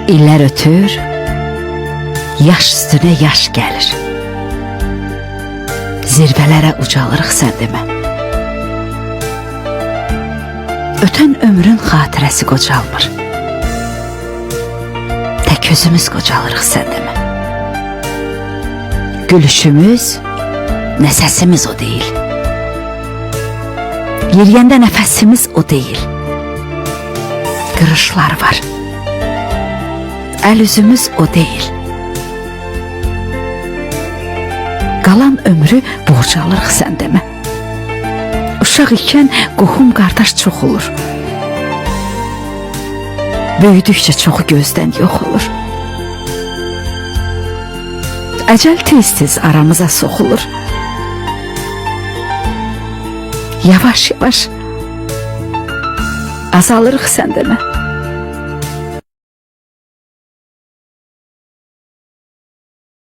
İllər ötür, yaş üstüne yaş gelir. Zirvelere ucalırıq sən demə. Ötən ömrün xatirəsi qocalmır. Tək özümüz qocalırıq sən demə. Gülüşümüz, nə səsimiz o deyil. Yeriyəndə nəfəsimiz o deyil. Qırışlar var. Əl üzümüz o deyil. Qalan ömrü borcalırıq sən demə. Uşaq ikən qohum qardaş çox olur. Böyüdükcə çoxu gözdən yox olur. Əcəl tez-tez aramıza soxulur. Yavaş-yavaş azalırıq sən demə.